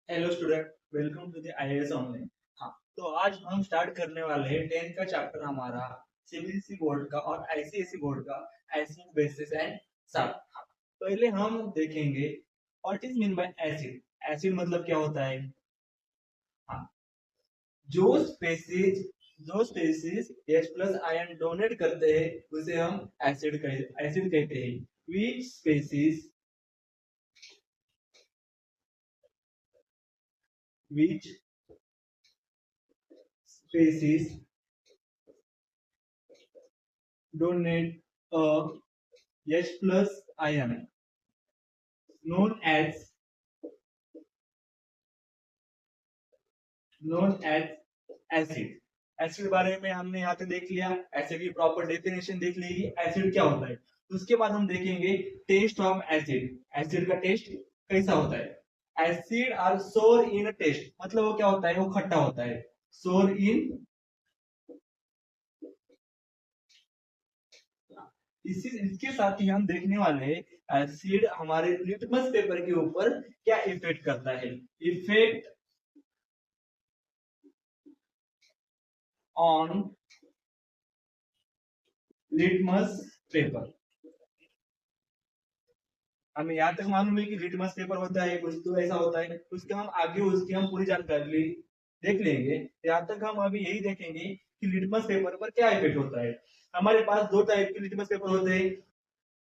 Hello student, welcome to the IAS online. हाँ, तो आज हम स्टार्ट करने वाले हैं 10th का चैप्टर हमारा सीबीएसई बोर्ड का और आईसीएसई बोर्ड का एसिड बेसिस एंड सॉल्ट। हाँ, पहले हम देखेंगे what is mean by acid. Acid मतलब क्या होता है। हाँ, जो स्पेसीज जो species H plus ion donate करते हैं उसे हम एसिड कहते हैं। Which species which species donate a H plus ion known as acid। Acid बारे में हमने यहाँ पे देख लिया, एसिड की प्रॉपर डेफिनेशन देख ली कि एसिड क्या होता है। उसके बाद हम देखेंगे टेस्ट ऑफ एसिड। एसिड का टेस्ट कैसा होता है। एसिड आर सोर इन टेस्ट, मतलब वो क्या होता है, वो खट्टा होता है। सोर इन, इसके साथ ही हम देखने वाले हैं एसिड हमारे लिटमस पेपर के ऊपर क्या इफेक्ट करता है। Effect on litmus paper. हमें यहाँ तक मालूम है कि लिटमस पेपर होता है, कुछ तो ऐसा होता है। उसके हम आगे उसकी हम पूरी जानकारी देख लेंगे। यहाँ तक हम अभी यही देखेंगे कि लिटमस पेपर पर क्या इफेक्ट होता है। हमारे पास दो टाइप के लिटमस पेपर होते हैं।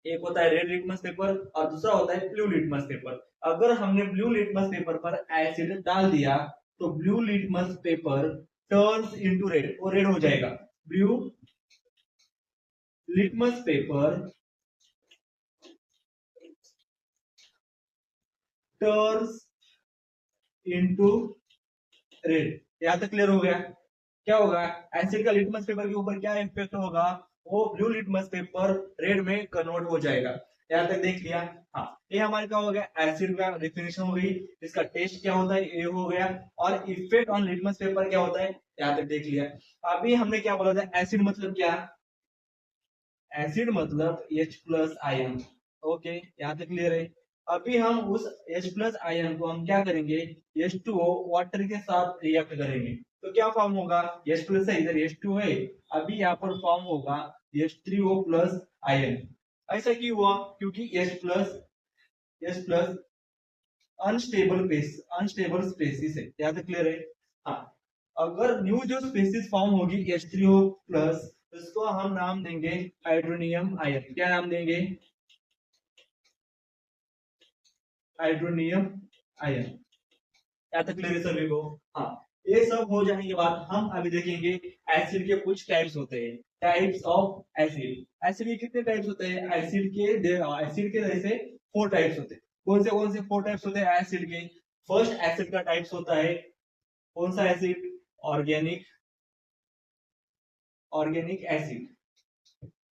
एक होता है रेड लिटमस पेपर और दूसरा होता है ब्लू लिटमस पेपर। अगर हमने ब्लू लिटमस पेपर पर एसिड डाल दिया तो blue litmus paper turns into red, वो रेड हो जाएगा। Blue litmus paper turns into red. यहाँ तक क्लियर हो गया। क्या होगा, एसिड का लिटमस पेपर के ऊपर क्या इफेक्ट होगा, वो ब्लू लिटमस पेपर रेड में कन्वर्ट हो जाएगा। यहाँ तक देख लिया। हाँ, ये हमारे क्या हो गया, एसिड का डेफिनेशन हो गई। इसका टेस्ट क्या होता है ये हो गया। और इफेक्ट ऑन लिटमस पेपर क्या होता है यहाँ तक देख लिया। अभी हमने क्या बोला था, एसिड मतलब क्या। एसिड मतलब H प्लस आयन। ओके, यहाँ तक क्लियर है। अभी हम उस H प्लस आयन को हम क्या करेंगे, H2O वाटर के साथ रिएक्ट करेंगे तो क्या फॉर्म होगा। H प्लस है, इधर H2 है। अभी यहाँ पर फॉर्म होगा H3O प्लस आयन। ऐसा क्यों हुआ, क्योंकि H प्लस अनस्टेबल स्पेसिस है। यहाँ तक क्लियर है। हाँ, अगर न्यू जो स्पेसिस फॉर्म होगी H3O प्लस, उसको हम नाम देंगे हाइड्रोनियम आयन। क्या नाम देंगे, हाइड्रोनियम आयन। यहाँ तक क्लियर है सभी को। हाँ, ये सब हो जाने के बाद हम अभी देखेंगे एसिड के कुछ टाइप्स होते हैं। Types of acid. एसिड के कितने टाइप्स होते हैं, एसिड के जैसे 4 टाइप्स होते हैं। कौन से 4 टाइप्स होते हैं एसिड के। फर्स्ट एसिड का टाइप्स होता है, कौन सा acid, organic organic acid.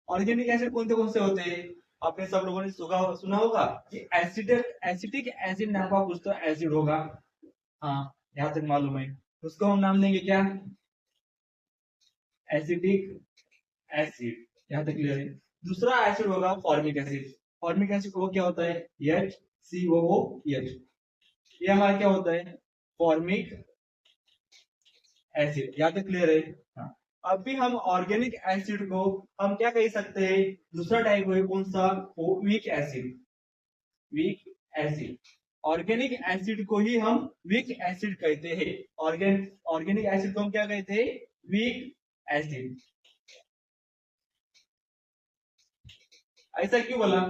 Organic acid कौन से होते हैं, आपने सब लोगों ने सुना होगा कि एसिटिक एसिड नाम का कुछ तो एसिड होगा। हाँ, यहाँ तक मालूम है। उसको हम नाम देंगे क्या, एसिटिक एसिड। यहाँ तक क्लियर है। दूसरा एसिड होगा फॉर्मिक एसिड। फॉर्मिक एसिड वो क्या होता है, HCOOH। ये हमारा क्या होता है, फॉर्मिक एसिड। यहाँ तक क्लियर है। हाँ, अभी हम ऑर्गेनिक एसिड को हम क्या कह सकते हैं, दूसरा टाइप है कौन सा, weak acid. Weak acid. Organic acid को ही हम वीक एसिड कहते हैं। ऑर्गेनिक एसिड को हम क्या कहते हैं, वीक एसिड। ऐसा क्यों बोला,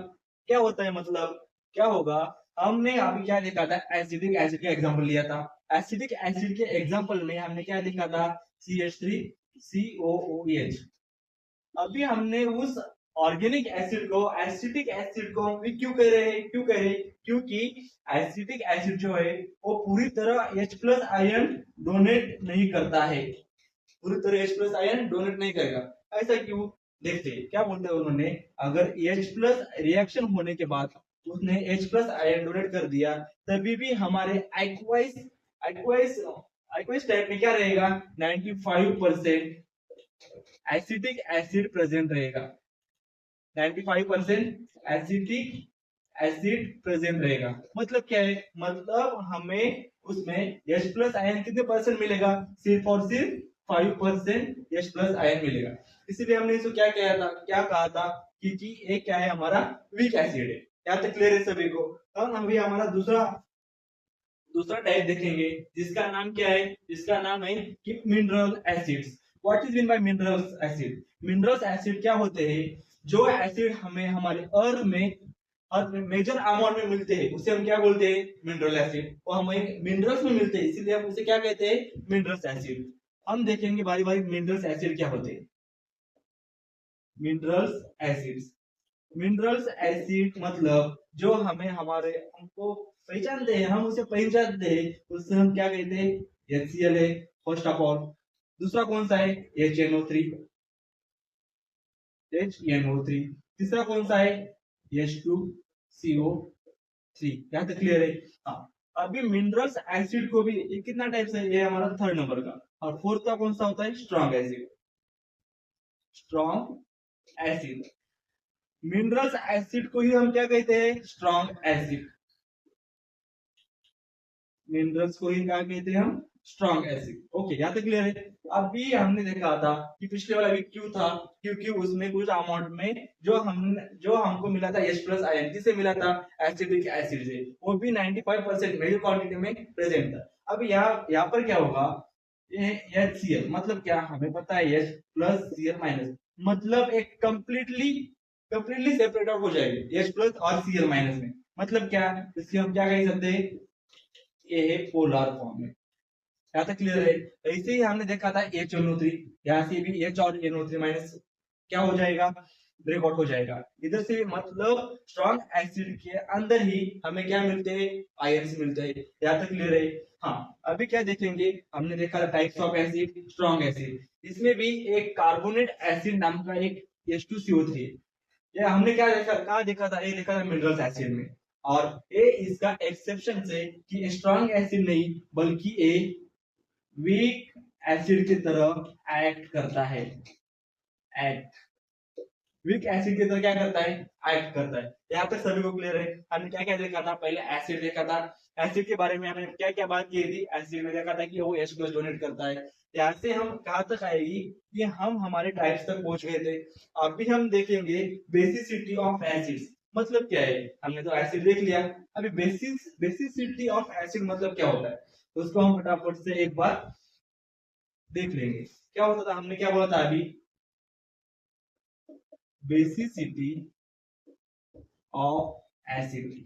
क्या होता है मतलब, क्या होगा। हमने अभी क्या देखा था, एसिडिक एसिड का एग्जांपल लिया था। एसिडिक एसिड के एग्जांपल में हमने क्या देखा था, CH3COOH। अभी हमने उस ऑर्गेनिक एसिड को एसिटिक एसिड को हम क्यों कह रहे हैं, क्योंकि एसिटिक एसिड जो है वो पूरी तरह H प्लस आयन डोनेट नहीं करता है। पूरी तरह H प्लस आयन डोनेट नहीं करेगा। ऐसा क्यों, देखते क्या बोलते हैं उन्होंने। अगर H प्लस रिएक्शन होने के बाद उसने H प्लस आयन डोनेट कर दिया, तभी भी हमारे एक्वाइस एक्वाइस एक्वाइस टाइप में क्या रहेगा, 95% एसिटिक एसिड प्रेजेंट रहेगा। 95% एसिटिक एसिड प्रेजेंट रहेगा। मतलब क्या है, मतलब हमें उसमें H प्लस आयन कितने परसेंट मिलेगा, सिर्फ और सिर्फ 5% H प्लस आयन मिलेगा। इसीलिए हमने इसको क्या किया था, क्या कहा था कि ये क्या है, हमारा वीक एसिड है। यहाँ तक क्लियर है सभी को। अब हम भी हमारा दूसरा दूसरा टाइप देखेंगे जिसका नाम क्या है, जिसका नाम है कि mineral acids. What is mean bye mineral acid? Mineral acid क्या होते हैं, जो एसिड हमें हमारे अर्थ में मेजर अमाउंट में मिलते हैं उसे हम क्या बोलते हैं, मिनरल एसिड। और हमें मिनरल्स में मिलते हैं इसीलिए हम उसे क्या कहते हैं, मिनरल एसिड। हम देखेंगे बारी बारी मिनरल एसिड क्या होते हैं। मिनरल एसिड्स, मिनरल्स एसिड मतलब जो हमें हमारे हमको पहचानते हैं, हम उसे पहचानते हैं, उससे हम क्या कहते हैं, HCl है फर्स्ट ऑफ ऑल। दूसरा कौन सा है, HNO3। HNO3। तीसरा कौन सा है, H2CO3। यहाँ तक क्लियर है। हाँ, अभी मिनरल्स एसिड को भी ये कितना टाइप से, ये हमारा थर्ड नंबर का। और फोर्थ का कौन सा होता है, strong acid. Strong acid, minerals acid को ही हम क्या कहते हैं, स्ट्रॉन्ग एसिड। मिनरल्स को ही क्या कहते हैं हम, स्ट्रॉन्ग एसिड। ओके, यहाँ तक क्लियर है। अभी हमने देखा था कि पिछले वाला वीक क्यों था, क्योंकि उसमें कुछ अमाउंट में जो हमको मिला था H प्लस आयन, किससे मिला था, एसिडिक एसिड से, वो भी 95% मेजर क्वांटिटी में प्रेजेंट था। अब यहाँ पर क्या होगा, ये HCl मतलब क्या, हमें पता है H प्लस Cl माइनस, मतलब एक कंप्लीटली सेपरेट आउट हो जाएगी H प्लस और Cl माइनस में। मतलब क्या, इसके हम क्या कह सकते हैं, ये है पोलर फॉर्म में। यहाँ तक क्लियर है। ऐसे ही हमने देखा था HNO3, यहाँ से भी H और NO3 माइनस क्या हो जाएगा, ब्रेक आउट हो जाएगा इधर से। मतलब स्ट्रॉन्ग एसिड के अंदर ही हमें क्या मिलते हैं, आयंस मिलते हैं। यहाँ तक क्लियर है। हाँ, अभी क्या देखेंगे, हमने देखा था types of acid, strong acid. इसमें भी एक कार्बोनेट एसिड नाम का एक H2CO3 है। ये हमने क्या देखा, कहा देखा था, ये देखा था मिनरल्स एसिड में। और ये इसका एक्सेप्शन है कि स्ट्रॉन्ग एसिड नहीं बल्कि ए वीक एसिड की तरह एक्ट करता है। एक्ट, वीक एसिड की तरह क्या करता है, एक्ट करता है। यहाँ तक सभी को क्लियर है। हमने क्या क्या देखा था, पहले एसिड देखा था। एसिड के बारे में हमने क्या क्या बात की थी, एसिड में देखा था कि वो H प्लस डोनेट करता है। यहाँ से हम कहाँ तक आएगी कि हम हमारे टाइप्स तक पहुंच गए थे। अभी हम देखेंगे बेसिसिटी ऑफ एसिड्स मतलब क्या है। हमने तो एसिड देख लिया, अभी बेसिसिटी ऑफ एसिड मतलब क्या होता है, तो उसको हम फटाफट से एक बार देख लेंगे। क्या होता था, हमने क्या बोला था अभी, बेसिसिटी ऑफ एसिड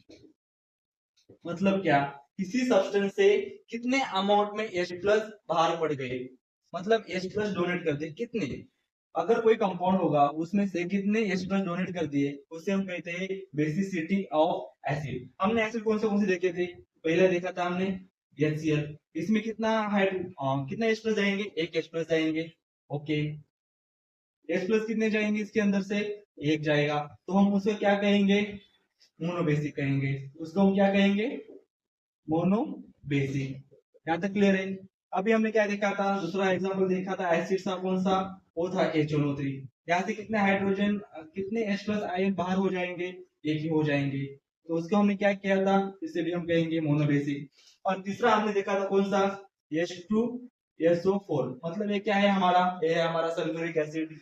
मतलब क्या, किसी सब्सटेंस से कितने अमाउंट में H प्लस बाहर पड़ गए, मतलब H प्लस डोनेट कर दिए कितने। अगर कोई कंपाउंड होगा उसमें से कितने H प्लस डोनेट कर दिए, उसे हम कहते हैं बेसिसिटी ऑफ एसिड। हमने एसिड कौन से देखे थे, पहले देखा था हमने HCl। इसमें कितना कितना H प्लस जाएंगे, एक H प्लस जाएंगे। ओके, H प्लस कितने जाएंगे इसके अंदर से, एक जाएगा, तो हम उसे क्या कहेंगे, मोनोबेसिक कहेंगे। उसको हम क्या कहेंगे, मोनोबेसिक। यहाँ तक क्लियर है। अभी हमने क्या देखा था, दूसरा एग्जांपल देखा था एसिड का, कौन सा, वो था HNO3। यहाँ से कितने हाइड्रोजन, कितने H प्लस आयन बाहर हो जाएंगे, एक ही हो जाएंगे, तो उसको हमने क्या किया था, इसे भी हम कहेंगे मोनोबेसिक। और तीसरा हमने देखा था कौन सा, H2SO4 मतलब ये क्या है हमारा, ये है हमारा सल्फ्यूरिक एसिड।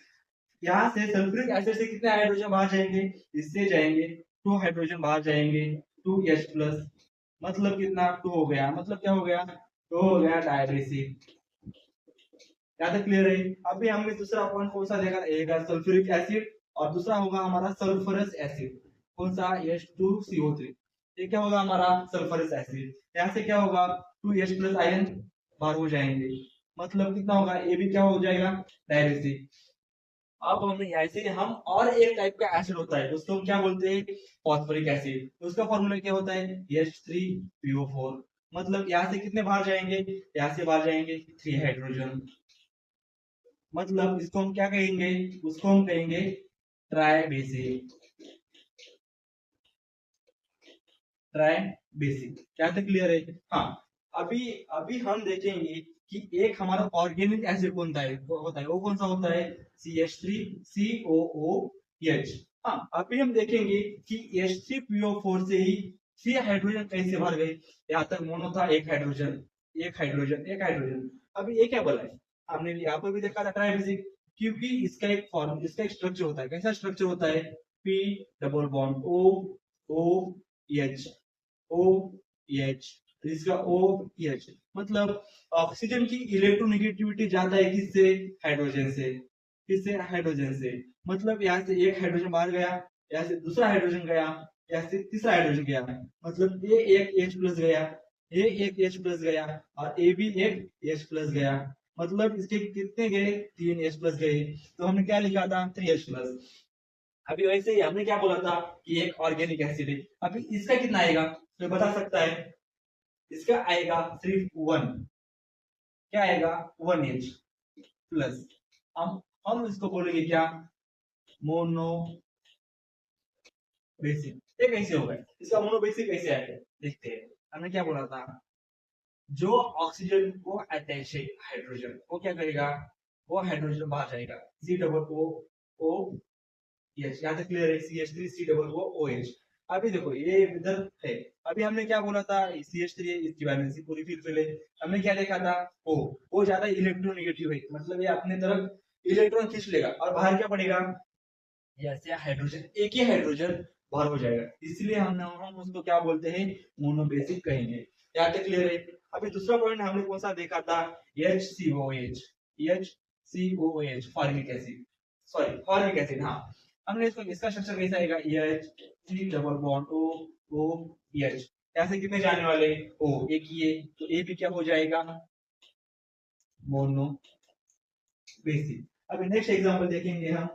यहाँ से सल्फ्यूरिक एसिड से कितने हाइड्रोजन बाहर जाएंगे, इससे जाएंगे 2 हाइड्रोजन बाहर जाएंगे, 2H प्लस, मतलब कितना, 2 हो गया, मतलब क्या हो गया, 2 हो गया डायबेसिक। यहाँ तक क्लियर है। अभी हमने दूसरा पॉइंट कौन सा देखा, एक सल्फ्यूरिक एसिड और दूसरा होगा हमारा सल्फरस एसिड, कौन सा, H2CO3। ये क्या होगा हमारा सल्फरस एसिड। यहाँ से क्या होगा, 2H प्लस आयन बाहर हो जाएंगे, मतलब कितना होगा, ये भी क्या हो जाएगा, डायबेसिक। अब हमें ऐसे ही हम और एक टाइप का एसिड होता है उसको हम क्या बोलते हैं, फॉस्फोरिक एसिड। उसका फॉर्मूला क्या होता है, H3PO4। मतलब यहाँ से कितने बाहर जाएंगे, यहाँ से बाहर जाएंगे 3 हाइड्रोजन, मतलब इसको हम क्या कहेंगे, उसको हम कहेंगे ट्राइबेसिक। ट्राइबेसिक, क्या तक क्लियर है। हाँ, अभी अभी हम देखेंगे कि एक हमारा ऑर्गेनिक एसिड कौन सा है, वो होता है, वो कौन सा होता है, CH3COOH। हाँ, अभी हम देखेंगे कि H3PO4 से ही 3 हाइड्रोजन कैसे भर गए। यहाँ तक मोनो था, एक हाइड्रोजन, एक हाइड्रोजन, एक हाइड्रोजन। अभी ये क्या बोला है, हमने यहाँ पर भी देखा था ट्राइबेसिक, क्योंकि इसका एक फॉर्म, इसका एक स्ट्रक्चर होता है। कैसा स्ट्रक्चर होता है, P double bond O O H O H, इसका O H, मतलब ऑक्सीजन की इलेक्ट्रोनेगेटिविटी ज्यादा है किससे, हाइड्रोजन से। किससे, हाइड्रोजन से। मतलब यहाँ से एक हाइड्रोजन बाहर गया, यहाँ से दूसरा हाइड्रोजन गया, यहाँ से तीसरा हाइड्रोजन गया, मतलब ये एक H प्लस गया, ये एक H प्लस गया, और ये भी एक H प्लस गया। मतलब इसके कितने गए, 3 H प्लस गए। तो हमने क्या लिखा था, 3H प्लस। अभी वैसे ही हमने क्या बोला था कि एक ऑर्गेनिक एसिड है। अभी इसका कितना आएगा, तो बता सकता है, इसका आएगा सिर्फ 1। क्या आएगा, 1H प्लस। हम इसको बोलेंगे क्या, मोनो बेसिक। ये कैसे होगा, इसका मोनो बेसिक कैसे आएगा, देखते हैं। हमने क्या बोला था, जो ऑक्सीजन को अटैच है हाइड्रोजन, वो क्या करेगा, वो हाइड्रोजन बाहर जाएगा, C double O O H, यहाँ तक क्लियर है, CH3 C double O O H. अभी देखो ये इधर है। अभी हमने क्या बोला था, CH3 इसकी वैलेंसी पूरी फिल है। हमने क्या देखा था, ओ ज्यादा इलेक्ट्रोनेगेटिव है, मतलब ये अपने तरफ इलेक्ट्रॉन खींच लेगा, और बाहर क्या पड़ेगा, ऐसे हाइड्रोजन, एक ही हाइड्रोजन बाहर हो जाएगा। इसलिए हम उसको क्या बोलते हैं, मोनोबेसिक कहेंगे। यहाँ तक क्लियर है। अभी दूसरा पॉइंट हमने कौन सा देखा था, HCOH, HCOH formic acid, sorry formic acid. हाँ, हमने इसको, इसका स्ट्रक्चर कैसा आएगा, H3 double bond O O H, ऐसे कितने जाने वाले, O एक ही है, तो ए भी क्या हो जाएगा, मोनो बेसिक। अभी नेक्स्ट एग्जांपल देखेंगे हम,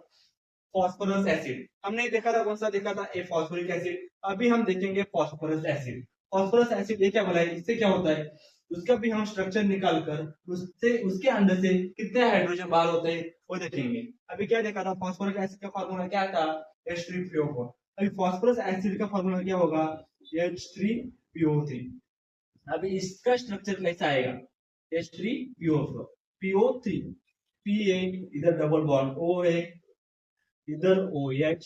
फॉस्फोरस एसिड। हमने देखा था, कौन सा देखा था, ए फॉस्फोरिक एसिड। अभी हम देखेंगे फॉस्फोरस एसिड। फॉस्फोरस एसिड ये क्या बोला है, इससे क्या होता है, उसका भी हम स्ट्रक्चर निकाल कर उससे, उसके अंदर से कितने हाइड्रोजन बाहर होते हैं वो देखेंगे। अभी क्या देखा था, फॉस्फोरिक एसिड का फॉर्मूला क्या था, H3PO4। अभी फॉस्फोरस एसिड का फॉर्मूला क्या होगा, H3PO3। अभी इसका स्ट्रक्चर कैसा आएगा, H3PO4 PO3 Pa, इधर डबल बॉन्ड O है, इधर OH,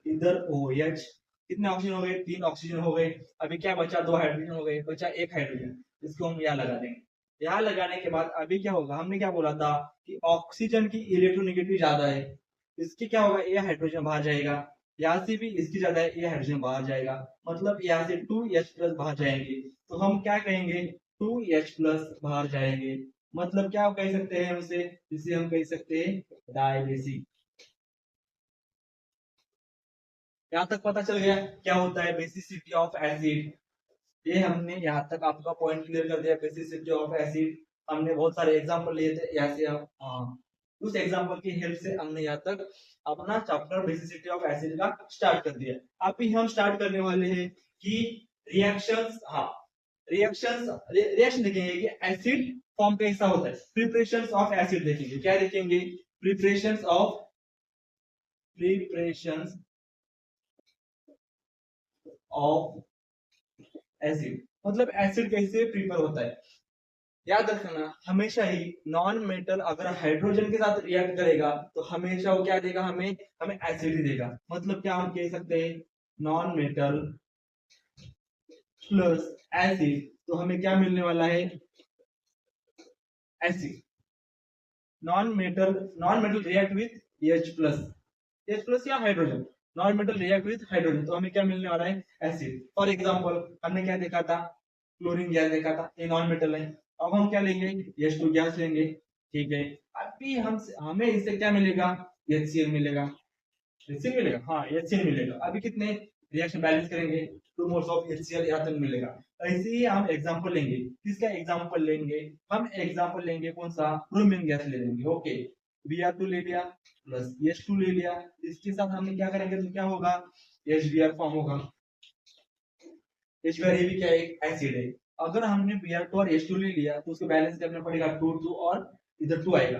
इधर OH, कितने ऑक्सीजन हो गए, 3 ऑक्सीजन हो गए। अभी क्या बचा, 2 हाइड्रोजन हो गए, बचा एक हाइड्रोजन। इसको हम यहाँ लगा देंगे। यहाँ लगाने के बाद अभी क्या होगा, हमने क्या बोला था कि ऑक्सीजन की इलेक्ट्रोनेगेटिविटी ज्यादा है, इसकी क्या होगा, ये हाइड्रोजन बाहर जाएगा। यहाँ से भी इसकी ज्यादा है, ये हाइड्रोजन बाहर जाएगा, मतलब यहाँ से 2H प्लस बाहर जाएंगे। तो हम क्या कहेंगे, 2H प्लस बाहर जाएंगे, मतलब क्या कह सकते हैं उसे, जिसे हम कह सकते हैं डायबेसिक। यहाँ तक पता चल गया क्या होता है बेसिसिटी ऑफ एसिड। ये हमने यहाँ तक आपका पॉइंट क्लियर कर दिया, बेसिसिटी ऑफ एसिड। हमने बहुत सारे एग्जांपल लिए थे, ऐसे उस एग्जांपल की हेल्प से हमने यहाँ तक अपना चैप्टर बेसिसिटी ऑफ एसिड का स्टार्ट कर दिया। अभी हम स्टार्ट करने वाले हैं कि रिएक्शंस, हाँ रिएक्शन देखेंगे कि एसिड फॉर्म कैसा होता है। प्रिपरेशंस ऑफ एसिड देखेंगे, क्या देखेंगे, प्रिपरेशंस ऑफ एसिड, मतलब एसिड कैसे प्रिपेयर होता है। याद रखना हमेशा ही, नॉन मेटल अगर हाइड्रोजन के साथ रिएक्ट करेगा तो हमेशा वो क्या देगा, हमें हमें एसिड ही देगा। मतलब क्या हम कह सकते हैं, नॉन मेटल प्लस एसिड, तो हमें क्या मिलने वाला है, acid. Non metal react with H plus या hydrogen, non metal react with hydrogen, तो हमें क्या मिलने वाला है, एसिड। फॉर एग्जांपल हमने क्या देखा था, क्लोरीन गैस देखा था, ये नॉन मेटल है। अब हम क्या लेंगे, H2 गैस लेंगे, ठीक है। अभी हमें इससे क्या मिलेगा, HCl मिलेगा। HCl मिलेगा, हाँ HCl मिलेगा। अभी कितने रिएक्शन बैलेंस करेंगे, 2 मोल्स ऑफ HCl यहाँ तक मिलेगा। ऐसे ही हम एग्जांपल लेंगे, किसका एग्जांपल लेंगे, हम एग्जांपल लेंगे कौन सा, ब्रोमीन गैस ले लेंगे। ओके, Br2 ले लिया प्लस H2 ले लिया, इसके साथ हम क्या करेंगे, तो क्या होगा, HBr फॉर्म होगा। HBr ये भी क्या, एक एसिड है। अगर हमने Br2 और H2 ले लिया तो उसको बैलेंस करना पड़ेगा, 2 2 और इधर 2 आएगा।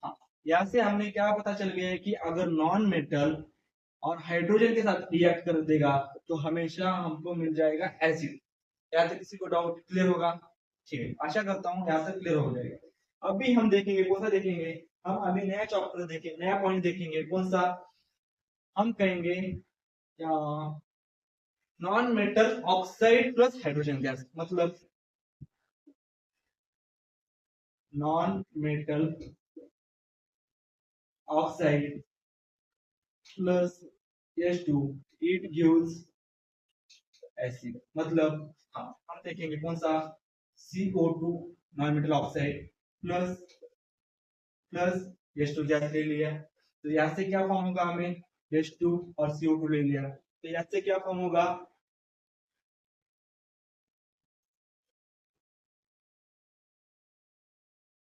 हाँ, यहाँ से हमने क्या पता चल गया है कि अगर नॉन मेटल और हाइड्रोजन के साथ रिएक्ट कर देगा तो हमेशा हमको मिल जाएगा एसिड। यहाँ तक किसी को डाउट क्लियर होगा, ठीक है, आशा करता हूँ यहाँ तक क्लियर हो जाएगा। अभी हम देखेंगे, कौन सा देखेंगे, हम अभी नया चैप्टर देखेंगे, नया पॉइंट देखेंगे, कौन सा, हम कहेंगे non metal oxide plus hydrogen gas, मतलब non metal oxide plus H2 it gives acid. मतलब हाँ, हम देखेंगे कौन सा, CO2 non metal oxide plus plus H2 gas ले लिया, तो यहाँ से क्या फॉर्म होगा, हमें H2 और CO2 ले लिया, तो यहाँ से क्या फॉर्म होगा,